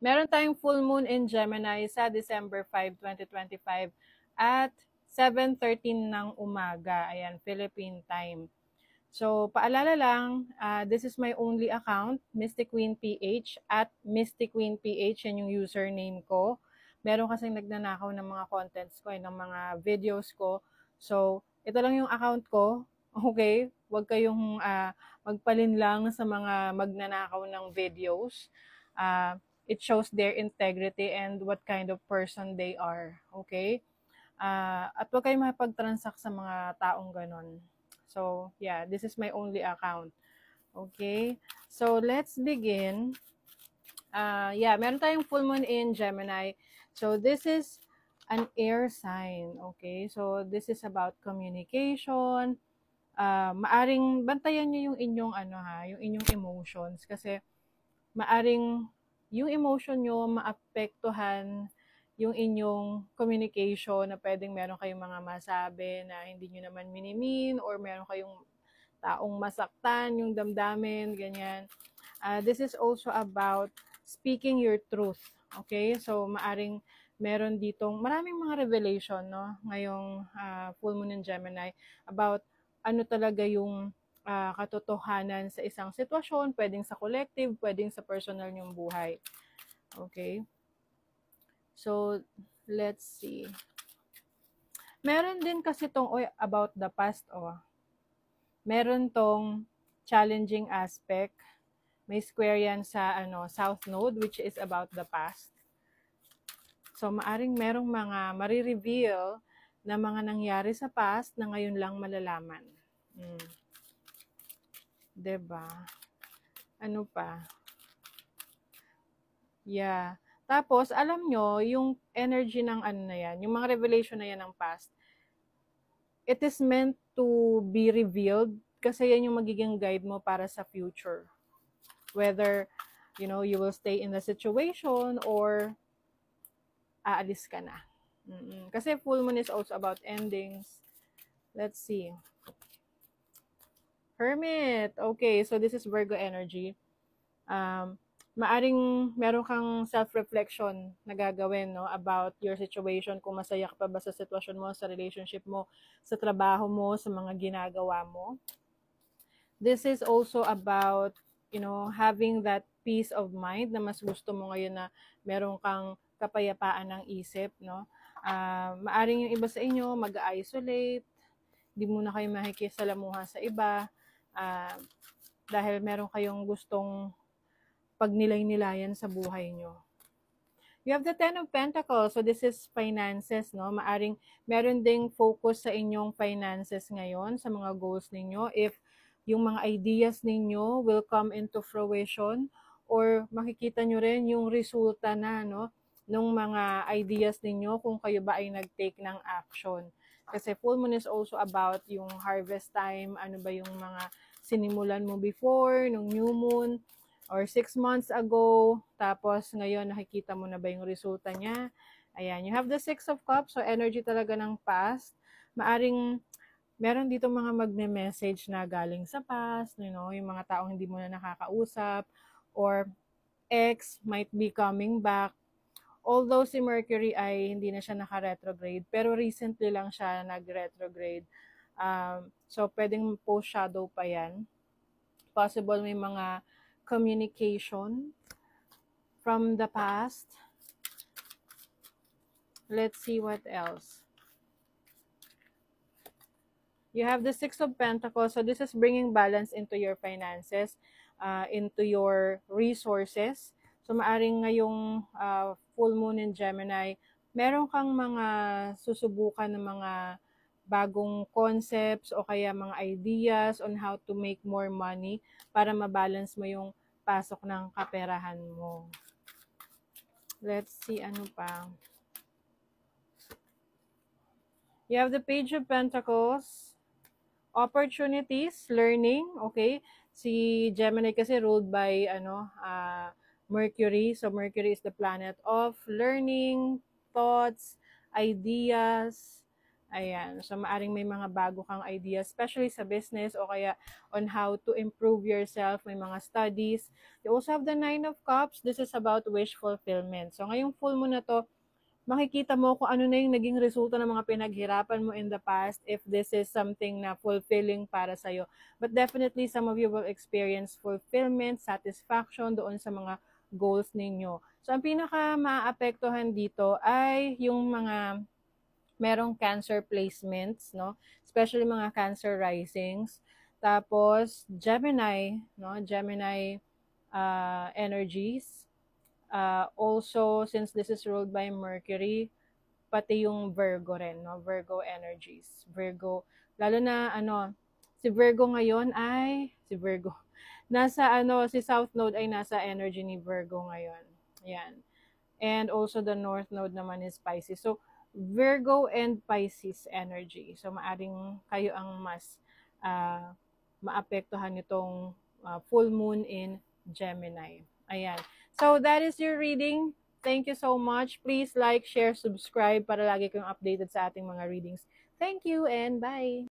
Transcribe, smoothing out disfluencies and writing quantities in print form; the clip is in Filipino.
Meron tayong full moon in Gemini sa December 5, 2025 at 7:13 ng umaga. Ayan, Philippine time. So, paalala lang, this is my only account, Mystic Queen PH, at Mystic Queen PH, yan yung username ko. Meron kasing nagnanakaw ng mga contents ko, ng mga videos ko. So, ito lang yung account ko, okay? Huwag kayong magpalinlang sa mga magnanakaw ng videos. It shows their integrity and what kind of person they are, okay? At huwag kayong makipag-transact sa mga taong ganon. So, yeah, this is my only account. Okay? So, let's begin. Yeah, meron tayong full moon in Gemini. So, this is an air sign. Okay? So, this is about communication. Maaring bantayan nyo yung inyong yung inyong emotions kasi maaring yung emotion nyo maapektuhan yung inyong communication na pwedeng meron kayong mga masabi na hindi nyo naman minimin or meron kayong taong masaktan yung damdamin, ganyan. This is also about speaking your truth. Okay? So, maaring meron ditong maraming mga revelation, no? Ngayong full moon in Gemini about ano talaga yung katotohanan sa isang sitwasyon, pwedeng sa collective, pwedeng sa personal nyong buhay. Okay? So, let's see. Meron din kasi tong about the past, meron tong challenging aspect. May square yan sa South Node, which is about the past. So, maaring merong mga marireveal na mga nangyari sa past na ngayon lang malalaman. Diba? Ano pa? Yeah. Tapos, alam nyo, yung energy ng na yan, yung mga revelation na yan ng past, it is meant to be revealed kasi yan yung magiging guide mo para sa future. Whether, you will stay in the situation or aalis ka na. Kasi full moon is also about endings. Let's see. Hermit. Okay, so this is Virgo energy. Maaring meron kang self-reflection na gagawin, no, about your situation, kung masaya ka pa ba sa sitwasyon mo, sa relationship mo, sa trabaho mo, sa mga ginagawa mo. This is also about, having that peace of mind na mas gusto mo ngayon na meron kang kapayapaan ng isip, no? Maaring yung iba sa inyo mag-isolate, di muna kayo makikisalamuha sa iba, dahil meron kayong gustong pagnilay-nilayan sa buhay nyo. You have the Ten of Pentacles, so this is finances, no? Maaring meron ding focus sa inyong finances ngayon, sa mga goals ninyo. If yung mga ideas ninyo will come into fruition, or makikita nyo rin yung resulta na, no, nung mga ideas ninyo kung kayo ba ay nag-take ng action. Kasi full moon is also about yung harvest time, ano ba yung mga sinimulan mo before, nung new moon, or 6 months ago, tapos ngayon nakikita mo na ba yung resulta niya. Ayan, you have the Six of Cups, so energy talaga ng past. Maaring meron dito mga magne-message na galing sa past, yung mga taong hindi mo na nakakausap, or ex might be coming back. Although si Mercury ay hindi na siya naka-retrograde, pero recently lang siya nag-retrograde. So, pwedeng post-shadow pa yan. Possible may mga communication from the past. Let's see what else. You have the Six of Pentacles. So this is bringing balance into your finances, into your resources. So maaring ngayong full moon in Gemini, meron kang mga susubukan ng mga bagong concepts o kaya mga ideas on how to make more money para mabalance mo yung pasok ng kaperahan mo. Let's see, ano pa. You have the Page of Pentacles. Opportunities, learning, okay? Si Gemini kasi ruled by Mercury. So Mercury is the planet of learning, thoughts, ideas. Ayan. So, maaring may mga bago kang ideas, especially sa business o kaya on how to improve yourself, may mga studies. You also have the Nine of Cups. This is about wish fulfillment. So, ngayong full moon na to, makikita mo kung ano na yung naging resulta ng mga pinaghirapan mo in the past if this is something na fulfilling para sa'yo. But definitely, some of you will experience fulfillment, satisfaction doon sa mga goals ninyo. So, ang pinaka maapektuhan dito ay yung mga merong cancer placements, no? Especially mga cancer risings. Tapos, Gemini, no? Gemini energies. Also, since this is ruled by Mercury, pati yung Virgo rin, no? Virgo energies. Virgo, lalo na, si Virgo ngayon ay, si Virgo, si South Node ay nasa energy ni Virgo ngayon. Yan. And also the North Node naman is Pisces. So, Virgo and Pisces energy. So, maaring kayo ang mas maapektuhan nitong full moon in Gemini. Ayan. So, that is your reading. Thank you so much. Please like, share, subscribe para lagi kayong updated sa ating mga readings. Thank you and bye!